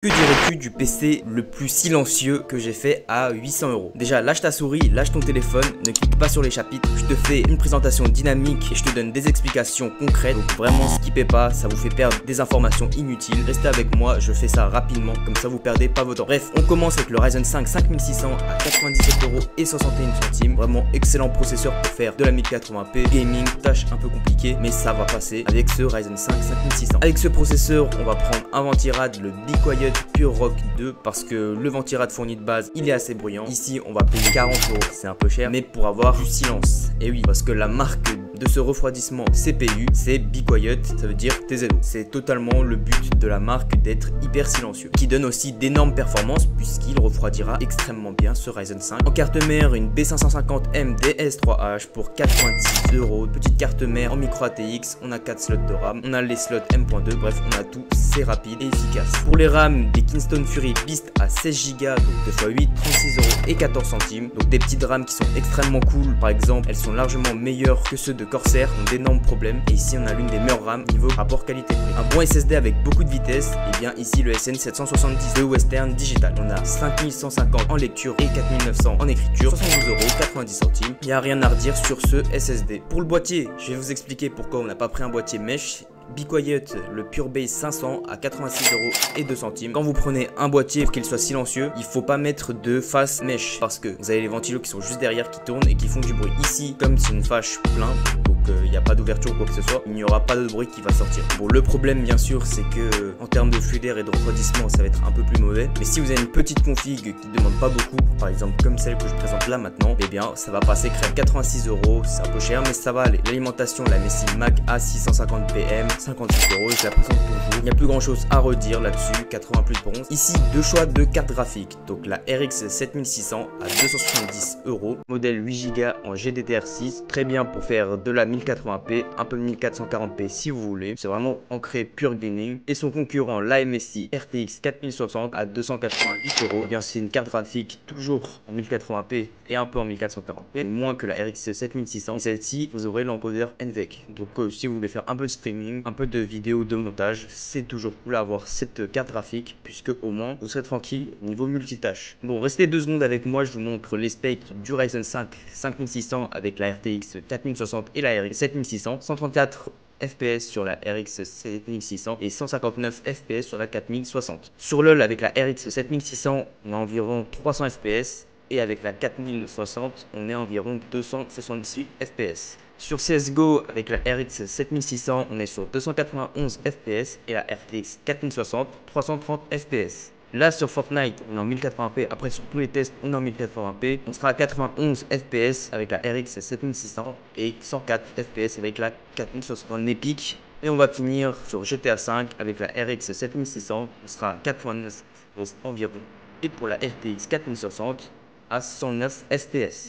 Que dirais-tu du PC le plus silencieux que j'ai fait à 800 €? Déjà, lâche ta souris, lâche ton téléphone, ne clique pas sur les chapitres. Je te fais une présentation dynamique et je te donne des explications concrètes. Donc vraiment, skippez pas, ça vous fait perdre des informations inutiles. Restez avec moi, je fais ça rapidement, comme ça vous perdez pas votre temps. Bref, on commence avec le Ryzen 5 5600 à 97,61 €. Vraiment excellent processeur pour faire de la 1080p gaming, tâche un peu compliquée, mais ça va passer avec ce Ryzen 5 5600. Avec ce processeur, on va prendre un Ventirad, le Be Quiet Pure Rock 2, parce que le Ventirad fourni de base il est assez bruyant. Ici on va payer 40 €, c'est un peu cher, mais pour avoir du silence. Et oui, parce que la marque de ce refroidissement CPU c'est Be Quiet, ça veut dire TZO. C'est totalement le but de la marque d'être hyper silencieux, qui donne aussi d'énormes performances puisqu'il refroidira extrêmement bien ce Ryzen 5. En carte mère, une B550M DS3H pour 90 €. Petite carte mère en micro ATX, on a 4 slots de RAM, on a les slots M.2, bref on a tout, c'est rapide et efficace. Pour les RAM, des Kingston Fury Beast à 16 Go, donc 2x8, 36 € et 14 centimes. Donc des petites RAM qui sont extrêmement cool, par exemple elles sont largement meilleures que ceux de Corsair, ont d'énormes problèmes. Et ici on a l'une des meilleures RAM niveau rapport qualité-prix. Un bon SSD avec beaucoup de vitesse, et bien ici le SN770 de Western Digital. On a 5150 en lecture et 4900 en écriture, 72 € 90 centimes. Il n'y a rien à redire sur ce SSD. Pour le boîtier, je vais vous expliquer pourquoi on n'a pas pris un boîtier mesh. Be Quiet, le Pure Base 500 à 86 € et 2 centimes. Quand vous prenez un boîtier pour qu'il soit silencieux, il faut pas mettre de face mesh parce que vous avez les ventilos qui sont juste derrière qui tournent et qui font du bruit. Ici, comme c'est une fâche plein, donc il n'y a pas d'ouverture ou quoi que ce soit, il n'y aura pas de bruit qui va sortir. Bon, le problème bien sûr c'est que en termes de flux d'air et de refroidissement ça va être un peu plus mauvais, mais si vous avez une petite config qui ne demande pas beaucoup, par exemple comme celle que je présente là maintenant, eh bien ça va passer crème. 86 €, c'est un peu cher mais ça va aller. L'alimentation, la Messi Mac A650 PM, 56 €, je la présente pour vous. Il n'y a plus grand chose à redire là-dessus, 80 plus pour 11. Ici, deux choix de cartes graphiques. Donc la RX 7600 à 270 €. Modèle 8 Go en GDDR6. Très bien pour faire de la 1080p, un peu de 1440p si vous voulez. C'est vraiment ancré pure gaming. Et son concurrent, l'AMSI RTX 4060 à 288 €. Eh bien, c'est une carte graphique toujours en 1080p et un peu en 1440p. Moins que la RX 7600. Et celle-ci, vous aurez l'encodeur NVENC. Donc si vous voulez faire un peu de streaming, un peu de vidéo de montage, c'est toujours cool à avoir cette carte graphique puisque au moins vous serez tranquille niveau multitâche. Bon, restez 2 secondes avec moi, je vous montre les specs du Ryzen 5 5600 avec la RTX 4060 et la RX 7600. 134 FPS sur la RX 7600 et 159 FPS sur la 4060. Sur LoL avec la RX 7600, on a environ 300 FPS et avec la 4060, on est environ 268 FPS. Sur CSGO, avec la RX 7600, on est sur 291 FPS et la RTX 4060, 330 FPS. Là, sur Fortnite, on est en 1080p. Après, sur tous les tests, on est en 1080p. On sera à 91 FPS avec la RX 7600 et 104 FPS avec la 4060 en épique. Et on va finir sur GTA 5 avec la RX 7600. On sera à 89 FPS environ. Et pour la RTX 4060, à 109 FPS.